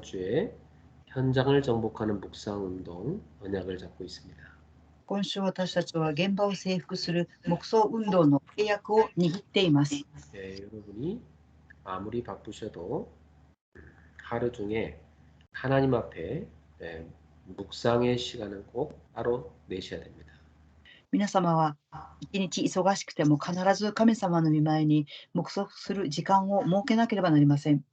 주에 현장을 정복하는 묵상운동 언약을 잡고 있습니다. 今週私たちは現場を征服する黙想運動の契約を握っています。 여러분이 아무리 바쁘셔도 하루 중에 하나님 앞에 묵상의 시간은 꼭 따로 내셔야 됩니다. 皆様は一日忙しくても必ず神様の御前に黙想する時間を設けなければなりません。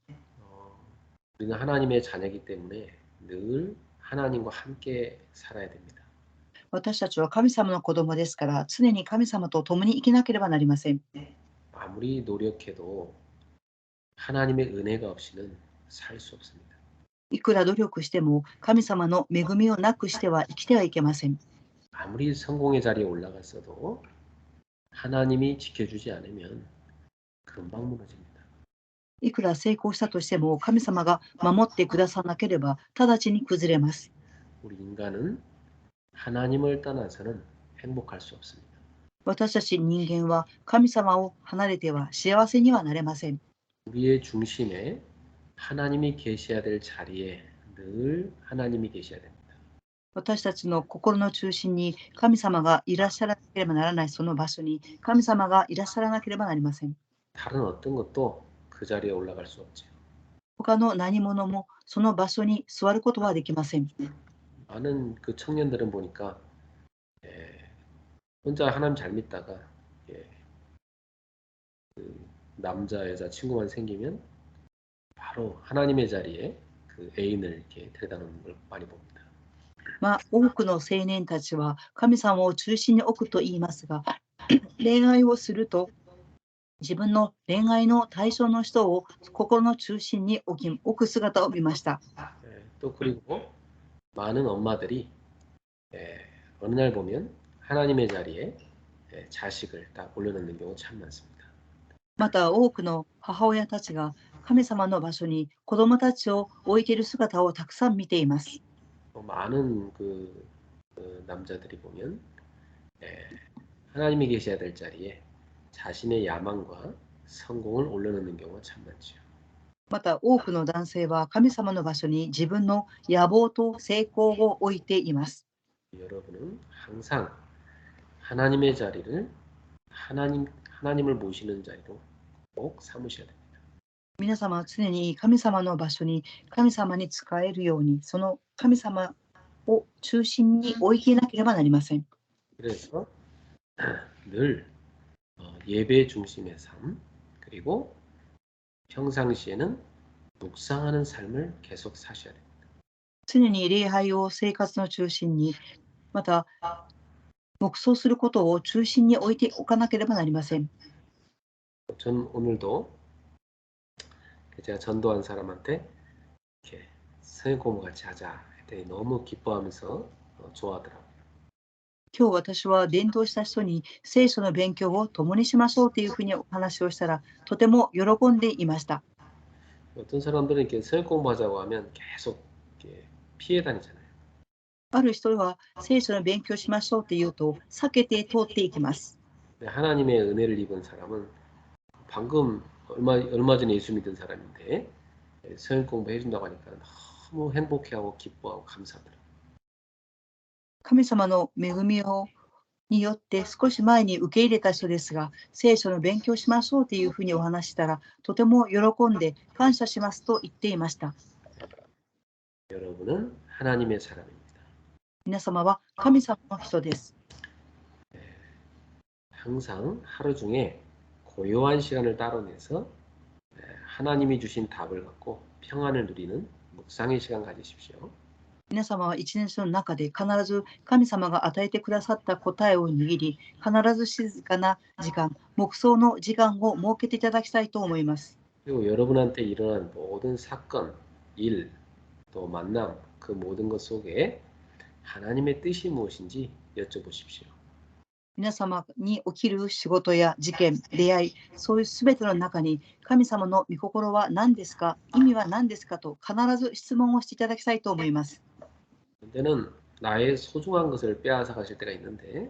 우리는 하나님의 자녀이기 때문에 늘 하나님과 함께 살아야 됩니다. 私たちは神様の子供ですから常に神様と共に生きなければなりません。 아무리 노력해도 하나님의 은혜가 없이는 살 수 없습니다. いくら努力しても神様の恵みをなくしては生きてはいけません。 아무리 성공의 자리에 올라갔어도 하나님이 지켜주지 않으면 금방 무너집니다. いくら成功したとしても神様が守ってくださらなければ直ちに崩れます。 우리 인간은 하나님을 떠나서는 행복할 수 없습니다. 私たち人間は神様を離れては幸せにはなれません。 우리의 중심에 하나님이 계셔야 될 자리에 늘 하나님이 계셔야 됩니다. 私たちの心の中心に神様がいらっしゃらなければならないその場所に神様がいらっしゃらなければなりません。 다른 어떤 것도 그 자리에 올라갈 수 없죠. 他の何者もその場所に座ることはできません。 많은 그 청년들은 보니까 혼자 하나님 잘 믿다가 그 남자 여자 친구만 생기면 바로 하나님의 자리에 그 애인을 이렇게 데려다 놓는 걸 많이 봅니다. 多くの青年たちは神様を中心に置くと言いますが、恋愛をすると自分の恋愛の対象の人を心の中心に置く姿を見ました。 또 그리고 많은 엄마들이 어느 날 보면 하나님의 자리에 자식을 딱 올려놓는 경우 참 많습니다. また多くの母親たちが神様の場所に子供たちを置いている姿をたくさん見ています。 많은 그 남자들이 보면 하나님이 계셔야 될 자리에 자신의 야망과 성공을 올려놓는 경우가 참 많죠. また多くの男性は神様の場所に自分の野望と成功を置いています。 여러분은 항상 하나님의 자리를 하나님을 모시는 자리로 꼭 삼으셔야 됩니다. 皆様は常に神様の場所に神様に仕えるようにその神様を中心に置いていなければなりません。 그래서 늘 예배 중심의 삶 그리고 평상시에는 묵상하는 삶을 계속 사셔야 됩니다. 常に礼拝を生活の中心にまた黙想することを中心に置いておかなければなりません。 전 오늘도 제가 전도한 사람한테 이렇게 성경 공부 같이 하자 했더니 너무 기뻐하면서 좋아하더라고요. 今日私は伝道した人に聖書の勉強を共にしましょうというふうにお話をしたらとても喜んでいました。 어떤 사람들은 이렇게 성경 공부하자고 하면 계속 이렇게 피해 다니잖아요. ある人は聖書の勉強しましょうと言うと避けて通っていきます。 근데 하나님의 은혜를 입은 사람은 방금 얼마 전에 예수 믿은 사람인데 성경 공부 해준다고 하니까 너무 행복해하고 기뻐하고 감사하더라고요. 神様の恵みによって少し前に受け入れた人ですが、聖書の勉強しましょうというふうにお話したら、とても喜んで感謝しますと言っていました。 여러분은 하나님의 사람입니다. 皆様は神様の人です。 항상 하루 중에 고요한 시간을 따로 내서 하나님이 주신 답을 갖고 평안을 누리는 묵상의 시간 가지십시오. 皆様は一日の中で必ず神様が与えてくださった答えを握り、必ず静かな時間、黙想の時間を設けていただきたいと思います。 그리고 여러분한테 일어난 모든 사건, 일, 또 만남 그 모든 것 속에 하나님의 뜻이 무엇인지 여쭤보십시오. 皆様に起きる仕事や事件、出会い、そういうすべての中に神様の御心は何ですか、意味は何ですかと必ず質問をしていただきたいと思います。 때는 나의 소중한 것을 빼앗아 가실 때가 있는데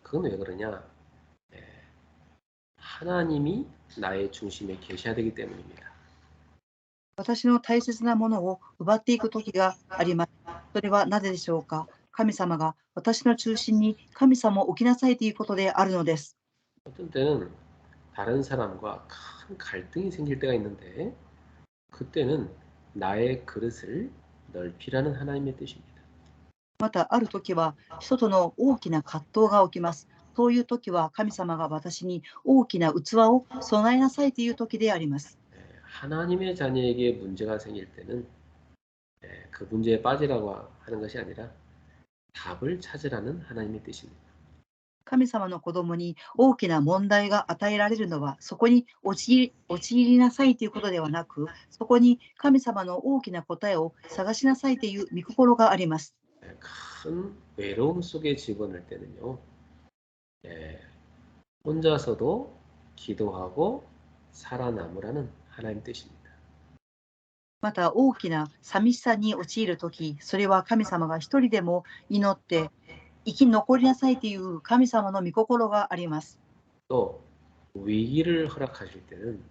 그건 왜 그러냐? 하나님이 나의 중심에 계셔야 되기 때문입니다. 私の大切なものを奪っていく時があります。それはなぜでしょうか。神様が私の中心に神様を置きなさいということであるのです。 어떤 때는 다른 사람과 큰 갈등이 생길 때가 있는데 그때는 나의 그릇을 넓히라는 하나님의 뜻입니다. また、ある時は人との大きな葛藤が起きます。そういう時は神様が私に大きな器を備えなさいという時であります。 하나님의 자녀에게 문제가 생길 때는 그 문제에 빠지라고 하는 것이 아니라 답을 찾으라는 하나님의 뜻입니다. 神様の子供に大きな問題が与えられるのは、そこに陥りなさいということではなく、そこに神様の大きな答えを探しなさいという御心があります。 큰 외로움 속에 집어넣을 때는요, 예, 혼자서도 기도하고 살아남으라는 하나님 뜻입니다. また、大きな寂しさに陥るとき、それは神様が一人でも祈って生き残りなさいという神様の御心があります。 또 위기를 허락하실 때는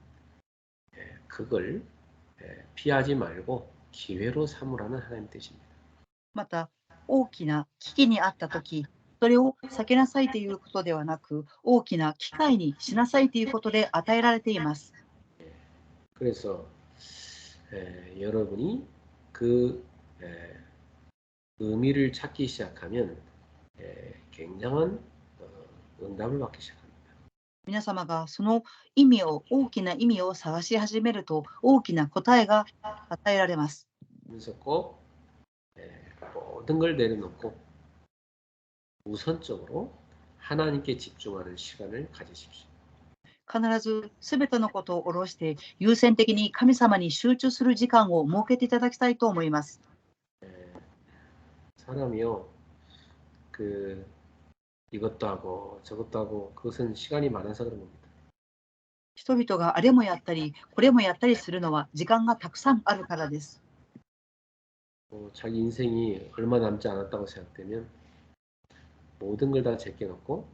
그걸 피하지 말고 기회로 삼으라는 하나님 뜻입니다. また、大きな危機にあったとき、それを避けなさいということではなく、大きな機会にしなさいということで与えられています。 그래서 여러분이 그 의미를 찾기 시작하면 굉장한 응답을 받기 시작합니다. 皆様がその意味を、大きな意味を探し始めると、大きな答えが与えられます。 그래서 꼭 모든 걸 내려놓고 우선적으로 하나님께 집중하는 시간을 가지십시오. 必ずすべてのことを下ろして、優先的に神様に集中する時間を設けていただきたいと思います。 사람이요, 그 이것도 하고 저것도 하고 그것은 시간이 많아서 그런 겁니다. 人々があれもやったり、これもやったりするのは時間がたくさんあるからです。 자기 인생이 얼마 남지 않았다고 생각되면 모든 걸 다 제껴놓고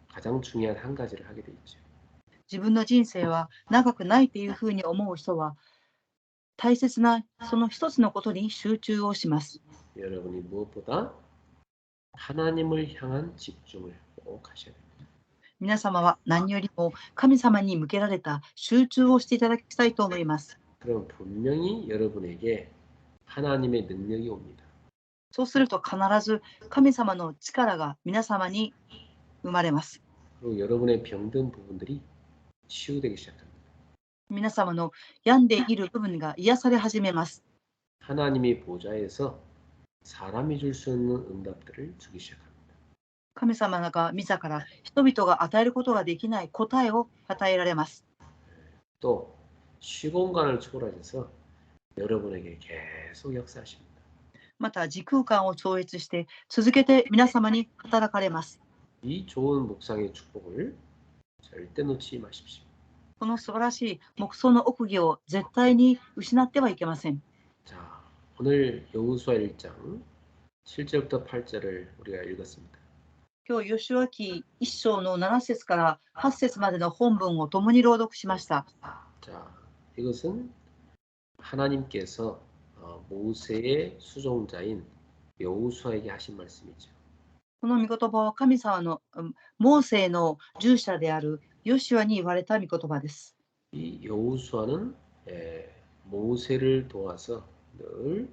가장 중요한 한 가지를 하게 돼 있죠. 自分の人生は長くないというふうに思う人は、大切なその一つのことに集中をします。 여러분이 무엇보다 하나님을 향한 집중을 꼭 하셔야 됩니다. 皆様は何よりも神様に向けられた集中をしていただきたいと思います。 그럼 분명히 여러분에게 하나님의 능력이 옵니다. そうすると必ず神様の力が皆様に生まれます。 그리고 여러분의 병든 부분들이 치유되기 시작합니다. 皆様の病んでいる部分が癒され始めます。 하나님이 보좌에서 사람이 줄 수 없는 응답들을 주기 시작합니다. 神様が自ら人々が与えることができない答えを与えられます。 또 시공간을 초월하셔서 여러분에게 계속 역사하십니다. また時空間を超越して続けて皆様に働かれます。 이 좋은 묵상의 축복을 절대 놓치지 마십시오. この素晴らしい黙想の奥義を絶対に失ってはいけません。 자, 오늘 여호수아 1장 7절부터 8절을 우리가 읽었습니다. 今日、ヨシュア記1章の7節から8節までの本文を共に朗読しました。 자, 이것은 하나님께서 모세의 수종자인 여호수아에게 하신 말씀이죠. この御言葉は神様のモーセの従者であるヨシュアに言われた御言葉です。 이 여호수아는 모세를 도와서 늘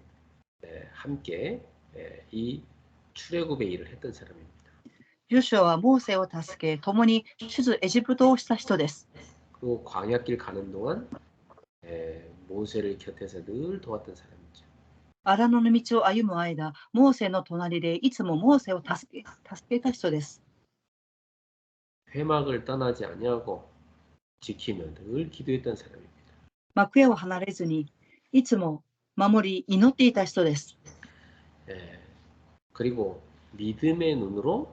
함께 이 출애굽의 일을 했던 사람입니다. ヨシュアはモーセを助け、共に出エジプトをした人です。 그리고 광야길 가는 동안 모세를 곁에서 늘 도왔던 사람이죠. 荒野の道を歩む間、モーセの隣でいつもモーセを助けた人です。 회막을 떠나지 아니하고 지키며 늘 기도했던 사람입니다. 幕屋を離れずにいつも守り祈っていた人です。 그리고 믿음의 눈으로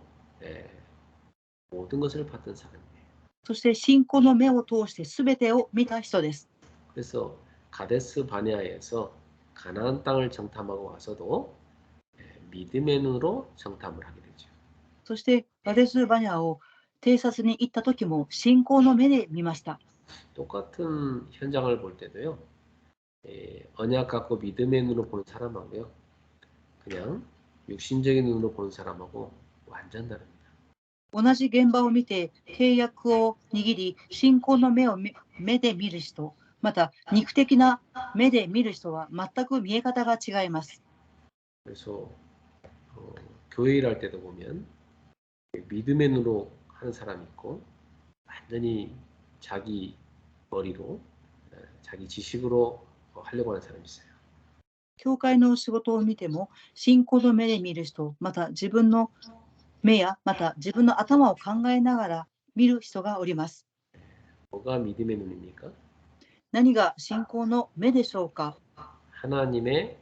모든 것을 봤던 사람이에요. そして信仰の目を通して全てを見た人です。 그래서 가데스 바네아에서 가나안 땅을 정탐하고 와서도 믿음의 눈으로 정탐을 하게 되죠. そしてガデスバニャを偵察に行った時も信仰の目で見ました。 똑같은 현장을 볼 때도요. 언약 갖고 믿음의 눈으로 보는 사람하고요. 그냥 육신적인 눈으로 보는 사람하고 완전 다릅니다. 同じ現場を見て契約を握り、信仰の目で見る人、また肉的な目で見る人は全く見え方が違います。 그래서 교회 일할 때도 보면 믿음의 눈으로 하는 사람이 있고 완전히 자기 머리로 자기 지식으로 하려고 하는 사람이 있어요. 教会の仕事を見ても、信仰の目で見る人、また自分の目や、また自分の頭を考えながら見る人がおります。 뭐가 믿음의 눈입니까? 何が信仰の目でしょうか？ 하나님의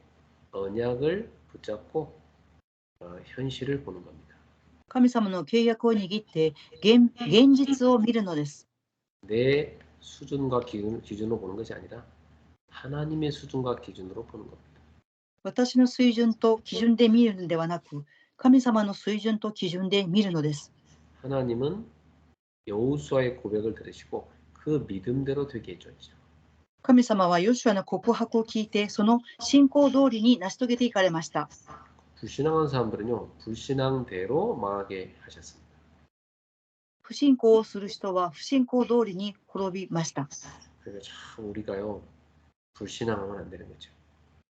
언약을 붙잡고 현실을 보는 겁니다. 神様の契約を握って現実を見るのです。 내 수준과 기준으로 보는 것이 아니라 하나님의 수준과 기준으로 보는 겁니다. 私の水準と基準で見るのではなく、神様の水準と基準で見るのです。 하나님은 여호수아의 고백을 들으시고 그 믿음대로 되게 해줘야죠. 神様はヨシュアの告白を聞いて、その信仰通りに成し遂げていかれました。 불신앙한 사람들은요, 불신앙대로 망하게 하셨습니다. 不信仰をする人は不信仰通りに滅びました。 그러니까 참 우리가요, 불신앙하면 안 되는 거죠.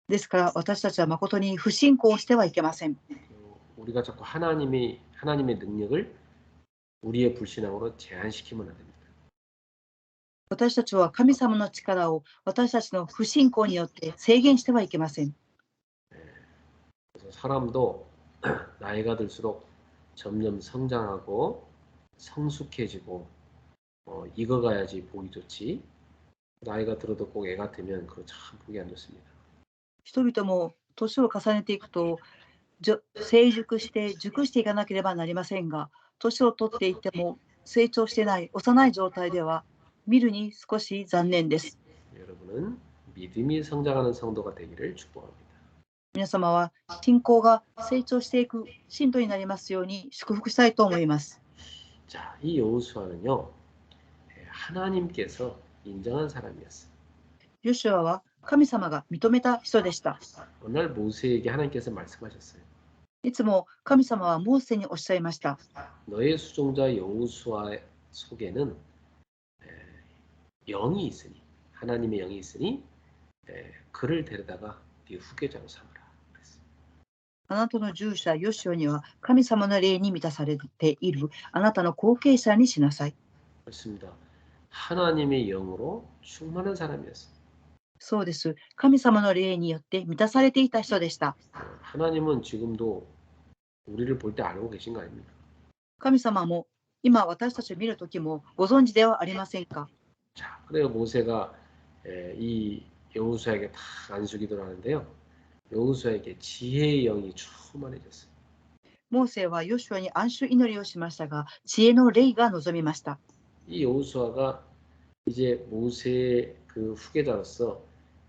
ですから私たちは誠に不信仰をしてはいけません。 우리가 자꾸 하나님의 능력을 우리의 불신앙으로 제한시키면 안 됩니다. 私たちは神様の力を私たちの不信仰によって制限してはいけません。 그래서 사람도 나이가 들수록 점점 성장하고 성숙해지고 익어가야지 보기 좋지. 나이가 들어도 꼭 애 같으면 그거 참 보기 안 좋습니다. 人々も年を重ねていくと成熟して熟していかなければなりませんが、年を取っていっても成長してない幼い状態では見るに少し残念です。 여러분은 믿음이 성장하는 성도가 되기를 축복합니다. 皆様は信仰が成長していく信徒になりますように祝福したいと思います。 자, 이 여호수아는요, 하나님께서 인정한 사람이었어요. ヨシュアは神様が認めた人でした。 어느 날 모세에게 하나님께서 말씀하셨어요. いつも神様はモーセにおっしゃいました。 너의 수종자 여호수아 속에는 영이 있으니, 하나님의 영이 있으니 그를 데려다가 네 후계자로 삼으라. あなたの従者ヨシュアには神様の霊に満たされているあなたの後継者にしなさい。 그렇습니다. 하나님의 영으로 충만한 사람이었어요. そうです。神様の霊によって満たされていた人でした。 하나님은 지금도 우리를 볼 때 알고 계신 거 아닙니까? 神様も今私たちを見るときもご存知ではありませんか？ 자, 그래요. 모세가 이 여호수아에게 다 안수기도를 하는데요. 여호수아에게 지혜의 영이 충만해졌어요. モーセはヨシュアに安守祈りをしましたが、知恵の霊が望みました。 이 여호수아가 이제 모세의 그 후계자로서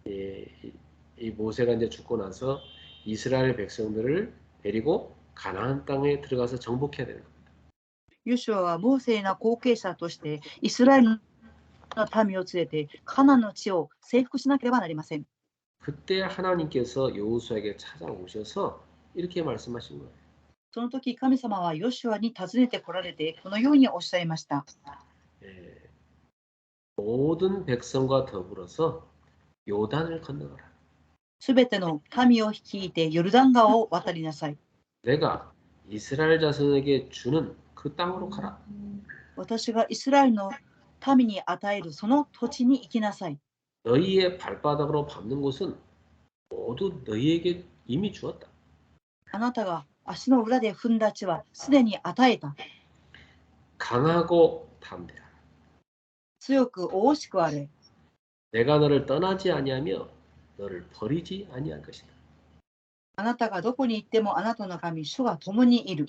이 모세가 이제 죽고 나서 이스라엘 백성들을 데리고 가나안 땅에 들어가서 정복해야 되는 겁니다. ヨシュアはモーセの後継者としてイスラエルの民を連れてカナンの地を征服しなければなりません。 그때 하나님께서 여호수아에게 찾아오셔서 이렇게 말씀하신 거예요. その時神様はヨシュアに尋ねてこられてこのようにおっしゃいました。 모든 백성과 더불어서 요단을 건너가라. すべての民を率いてヨルダン川を渡りなさい。 내가 이스라엘 자손에게 주는 그 땅으로 가라. 私がイスラエルの民に与えるその土地に行きなさい。 너희의 발바닥으로 밟는 곳은 모두 너희에게 이미 주었다. あなたが足の裏で踏んだ地はすでに与えた。 강하고 담대하라. 強く大しくあれ。 내가 너를 떠나지 아니하며 너를 버리지 아니할 것이다. あなたがどこに行ってもあなたの神主が共にいる。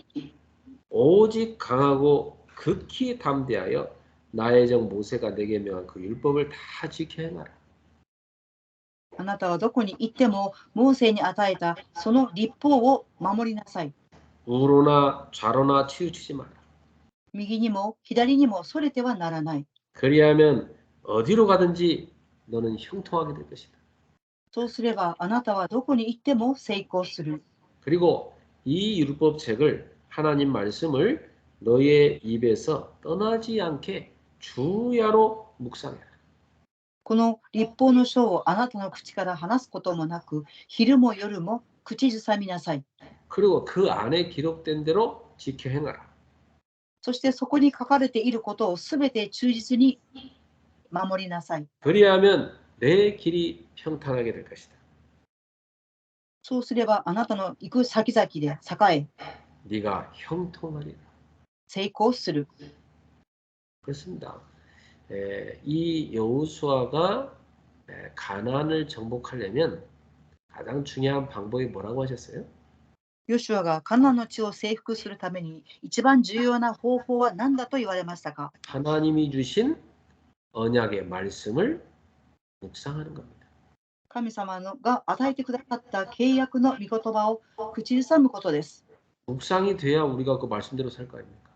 오직 강하고 극히 담대하여 나의 종 모세가 내게 명한 그 율법을 다 지켜 행하라. あなたはどこに行ってもモーセに与えたその律法を守りなさい。 우로나 좌로나 치우치지 마라. 右にも左にもそれてはならない。 그리하면 어디로 가든지 너는 형통하게 될 것이다. そうすればあなたはどこに行っても成功する。 그리고 이 율법책을 하나님 말씀을 너의 입에서 떠나지 않게 주야로 묵상해라. この立法の書をあなたの口から話すこともなく、昼も夜も口ずさみなさい。 그리고 그 안에 기록된 대로 지켜 행하라. そしてそこに書かれていることをすべて忠実に守りなさい。 그리하면 내 길이 평탄하게 될 것이다. そうすればあなたの行く先々で栄え、 네가 형통하리라. 成功する。 그렇습니다. 이 여호수아가 가나안을 정복하려면 가장 중요한 방법이 뭐라고 하셨어요? ヨシュアがカナンの地を征服するために一番重要な方法は何だと言われましたか？ 하나님이 주신 언약의 말씀을 묵상하는 겁니다. 神様が与えてくださった契約の御言葉を口ずさむことです。 묵상이 돼야 우리가 그 말씀대로 살 거 아닙니까?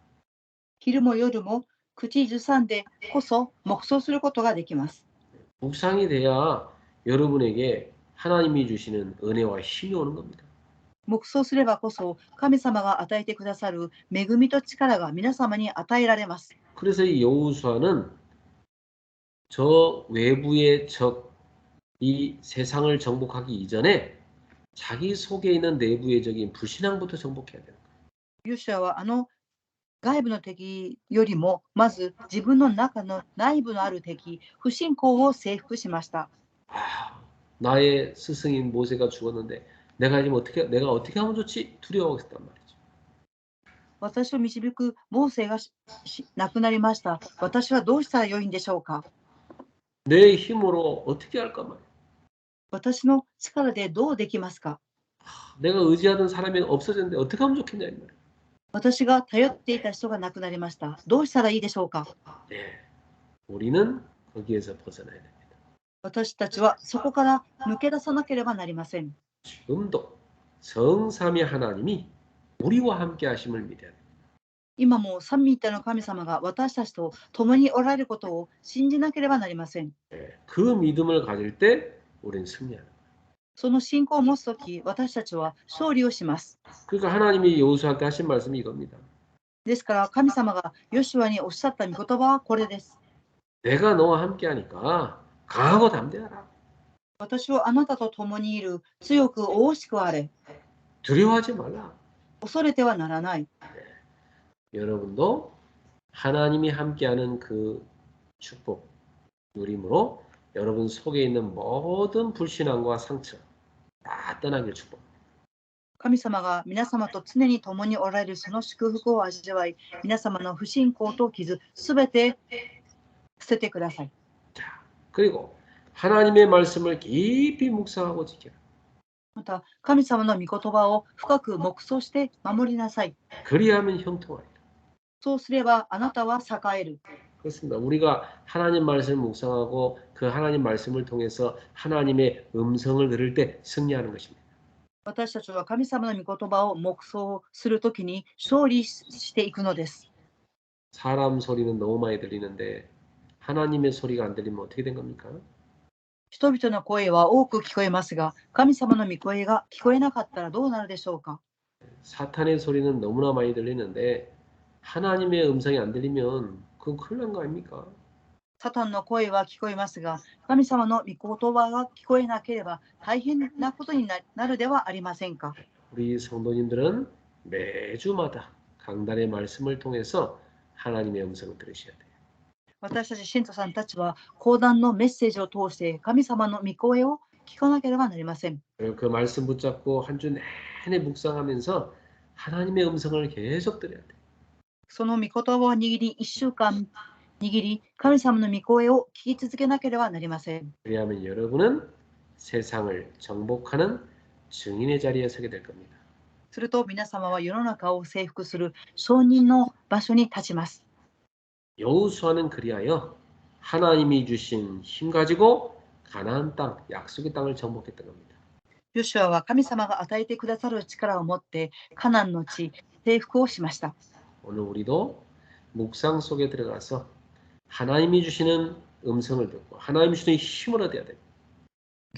昼も夜も口ずさんでこそ黙想することができます。 묵상이 돼야 여러분에게 하나님이 주시는 은혜와 힘이 오는 겁니다. 黙想すればこそ神様が与えてくださる恵みと力が皆様に与えられます。 그래서 이 여호수아는 저 외부의 적, 이 세상을 정복하기 이전에 자기 속에 있는 내부의 적인 불신앙부터 정복해야 돼요. ヨシュアは外部の敵よりもまず自分の中の内部のある敵、不信仰を征服しました。 나의 스승인 모세가 죽었는데 내가 어떻게 하면 좋지? 두려워하고 있단 말이죠. 私を導くモーセが亡くなりました。私はどうしたらよいんでしょうか？ 내 힘으로 어떻게 할까 말이야. 私の力でどうできますか？ 내가 의지하던 사람이 없어졌는데 어떻게 하면 좋겠냐 이 말이야. 私が頼っていた人が亡くなりました。どうしたらいいでしょうか？ 네, 우리는 거기에서 벗어나야 됩니다. 私たちはそこから抜け出さなければなりません。 지금도 성삼위 하나님이 우리와 함께 하심을 믿어야 됩니다. 今も三位一体の神様が私たちと共におられることを信じなければなりません。 네, 그 믿음을 가질 때 우리는 승리하는 거예요. その信仰を持つとき、私たちは勝利をします。 그러니까 하나님이 여호수아께 하신 말씀이 이겁니다. ですから神様がヨシュアにおっしゃった御言葉はこれです。 내가 너와 함께 하니까 강하고 담대하라. 私はあなたと共にいる、強く大しくあれ。 두려워하지 말라. 恐れてはならない。 여러분도 하나님이 함께하는 그 축복, 누림으로 여러분 속에 있는 모든 불신앙과 상처 다 떠나길 축복. 神様が皆様と常に共におられるその祝福を味わい、皆様の不信仰と傷、すべて捨ててください。 자, 그리고 하나님의 말씀을 깊이 묵상하고 지켜라. また、神様の御言葉を深く黙想して守りなさい。 그리하면 형통하리라. そうすればあなたは栄える。 그렇습니다. 우리가 하나님 말씀을 묵상하고 그 하나님 말씀을 통해서 하나님의 음성을 들을 때 승리하는 것입니다. 私たちは神様の御言葉を黙想するときに勝利していくのです。 사람 소리는 너무 많이 들리는데 하나님의 소리가 안 들리면 어떻게 된 겁니까? 人々の声は多く聞こえますが、神様の御声が聞こえなかったらどうなるでしょうか？ 사탄의 소리는 너무나 많이 들리는데 하나님의 음성이 안 들리면 그건 큰일 난 거 아닙니까? サタンの声は聞こえますが、神様の御言葉が聞こえなければ大変なことになるではありませんか？ 우리 성도님들은 매주마다 강단의 말씀을 통해서 하나님의 음성을 들으셔야 돼요. 私たち信徒さんたちは講談のメッセージを通して神様の御声を聞かなければなりません。 그리고 그 말씀 붙잡고 한 주 내내 묵상하면서 하나님의 음성을 계속 들어야 돼요. その御言葉を握り、1週間握り、神様の御声を聞き続けなければなりません。 그리하면 여러분은 세상을 정복하는 증인의 자리에 서게 될 겁니다. すると皆様は世の中を征服する証人の場所に立ちます。 여호수아는 그리하여 하나님이 주신 힘 가지고 가나안 땅, 약속의 땅을 정복했던 겁니다. ヨシュアは神様が与えてくださる力を持ってカナンの地、征服をしました。 오늘 우리도 묵상 속에 들어가서 하나님이 주시는 음성을 듣고 하나님이 주시는 힘을 얻어야 됩니다.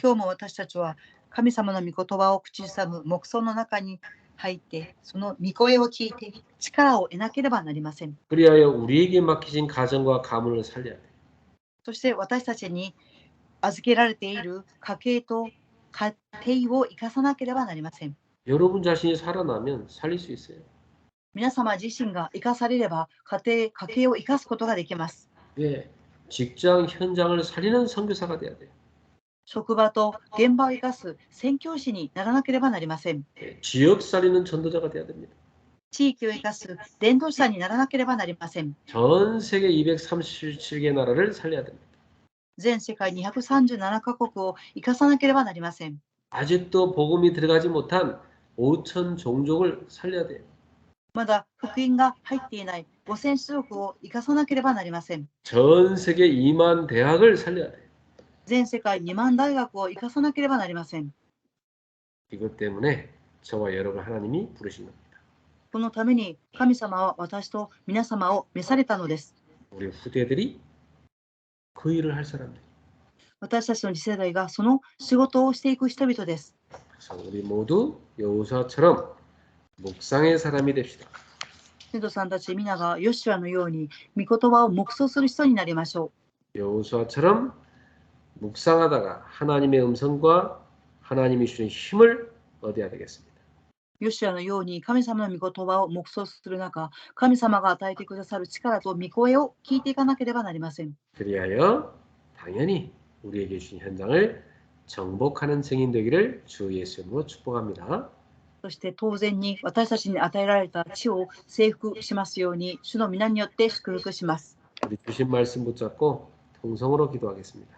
今日も私たちは神様の御言葉を口ずさむ黙想の中に入って、その御声を聞いて力を得なければなりません。 그리하여 우리에게 맡기신 가정과 가문을 살려야 돼. そして私たちに預けられている家計と家庭を生かさなければなりません。 여러분 자신이 살아나면 살릴 수 있어요. 皆様自身が生かされれば家計を生かすことができます。 예, 직장 현장을 살리는 선교사가 돼야 돼요. 職場と現場を生かす宣教師にならなければなりません。 예, 지역 살리는 전도자가 돼야 됩니다. 地域を生かす伝道者にならなければなりません。 전 세계 237개 나라를 살려야 됩니다. 全世界237カ国を生かさなければなりません。 아직도 복음이 들어가지 못한 5천 종족을 살려야 돼요. まだ福音が入っていない5000種族を生かさなければなりません。 전 세계 2만 대학을 살려야 돼요. 全世界2万大学を生かさなければなりません。 이것 때문에 저와 여러분 하나님이 부르신 겁니다. このために神様は私と皆様を召されたのです。 우리 후대들이 그 일을 할 사람들. 私たちの次世代がその仕事をしていく人々です。 그래서 우리 모두 여호수아처럼 묵상의 사람이 됩시다. 信徒さんたち皆がヨシュアのように御言葉を黙想する人になりましょ 여호수아처럼 묵상하다가 하나님의 음성과 하나님이 주신 힘을 얻어야 되겠습니다. う。ヨシュアのように神様の御言葉を黙想する中、神様が与えてくださる力と御声を聞いていかなければなりません。 그리하여 당연히 우리에게 주신 현장을 정복하는 증인 되기를 주 예수 이름으로 축복합니다. そして当然に私たちに与えられた地を征服しますように、主の皆によって祝福します。 우리 주신 말씀 붙잡고 통성으로 기도하겠습니다.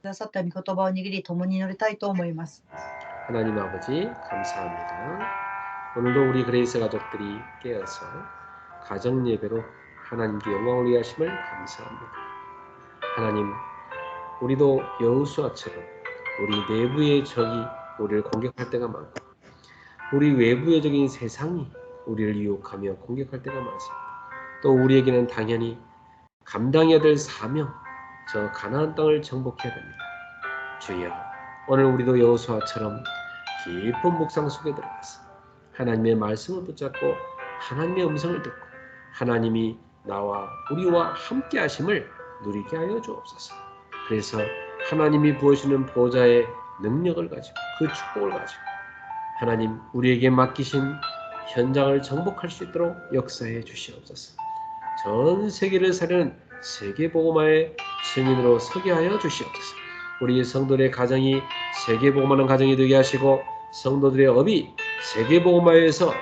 くださった御言葉を握り、共に祈りたいと思います。 하나님 아버지 감사합니다. 오늘도 우리 그레이스 가족들이 깨어서 가정 예배로 하나님께 영광을 위하심을 감사합니다. 하나님, 우리도 여호수아처럼 우리 내부의 적이 우리를 공격할 때가 많고 우리 외부의 적인 세상이 우리를 유혹하며 공격할 때가 많습니다. 또 우리에게는 당연히 감당해야 될 사명, 저 가나안 땅을 정복해야 됩니다. 주여, 오늘 우리도 여호수아처럼 깊은 묵상 속에 들어가서 하나님의 말씀을 붙잡고 하나님의 음성을 듣고 하나님이 나와 우리와 함께 하심을 누리게 하여 주옵소서. 그래서 하나님이 부어주시는 보좌의 능력을 가지고 그 축복을 가지고 하나님 우리에게 맡기신 현장을 정복할 수 있도록 역사해 주시옵소서. 전 세계를 살리는 세계복음화의 증인으로 서게 하여 주시옵소서. 우리 성도들의 가정이 세계복음하는 가정이 되게 하시고 성도들의 업이 세계복음화에서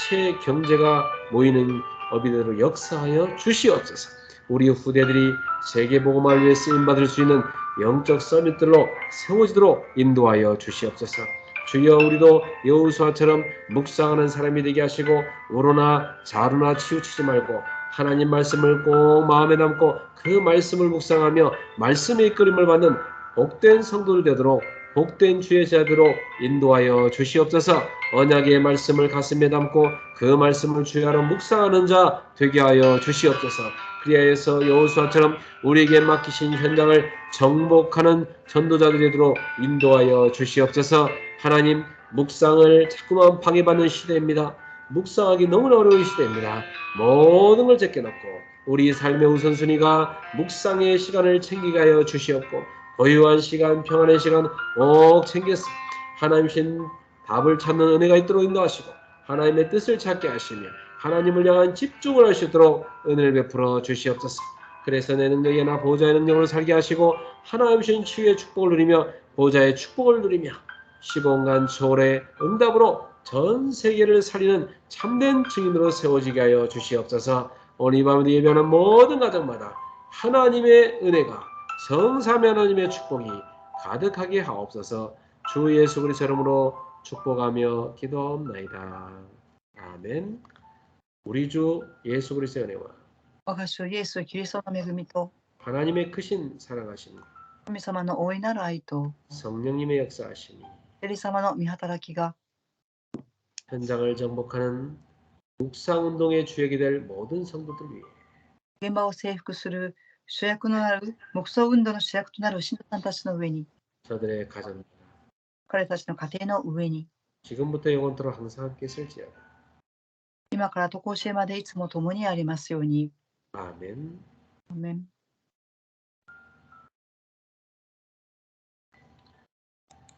빛의 경제가 모이는 업이 되도록 역사하여 주시옵소서. 우리 후대들이 세계복음화를 위해 쓰임받을 수 있는 영적 서밋들로 세워지도록 인도하여 주시옵소서. 주여, 우리도 여호수아처럼 묵상하는 사람이 되게 하시고 우로나 자루나 치우치지 말고 하나님 말씀을 꼭 마음에 담고 그 말씀을 묵상하며 말씀의 이끌림을 받는 복된 성도들 되도록 복된 주의 자들로 인도하여 주시옵소서. 언약의 말씀을 가슴에 담고 그 말씀을 주야로 묵상하는 자 되게 하여 주시옵소서. 그리하여서 여호수아처럼 우리에게 맡기신 현장을 정복하는 전도자들이 되도록 인도하여 주시옵소서. 하나님, 묵상을 자꾸만 방해받는 시대입니다. 묵상하기 너무나 어려운 시대입니다. 모든 걸 제껴놓고 우리 삶의 우선순위가 묵상의 시간을 챙기게 하여 주시옵고 고요한 시간, 평안의 시간 꼭 챙겨서 하나님신 답을 찾는 은혜가 있도록 인도하시고 하나님의 뜻을 찾게 하시며 하나님을 향한 집중을 할 수 있도록 은혜를 베풀어 주시옵소서. 그래서 내 능력이나 보좌의 능력으로 살게 하시고 하나님신 치유의 축복을 누리며 보좌의 축복을 누리며 시공간 초월의 응답으로 전 세계를 살리는 참된 증인으로 세워지게 하여 주시옵소서. 오늘 이 밤에도 예배하는 모든 가정마다 하나님의 은혜가 성삼위 하나님의 축복이 가득하게 하옵소서. 주 예수 그리스도 이름으로 축복하며 기도하옵나이다. 아멘. 우리 주 예수 그리스도의 은혜와 我が主イエス・キリストの恵みと 하나님의 크신 사랑하심이 神様の大いなる愛と 성령님의 역사하심이 聖様の御働きが 현장을 정복하는 묵상운동의 주역이 될 모든 성도들 위해 現場を征服する主役のなる黙想運動の主役となる信徒さんたちの上に 저들의 가정, 彼たちの家庭の上に、 지금부터 영원토록 항상 함께 있을지어다. 今から常しえまでいつも共にありますように。 아멘. アーメン。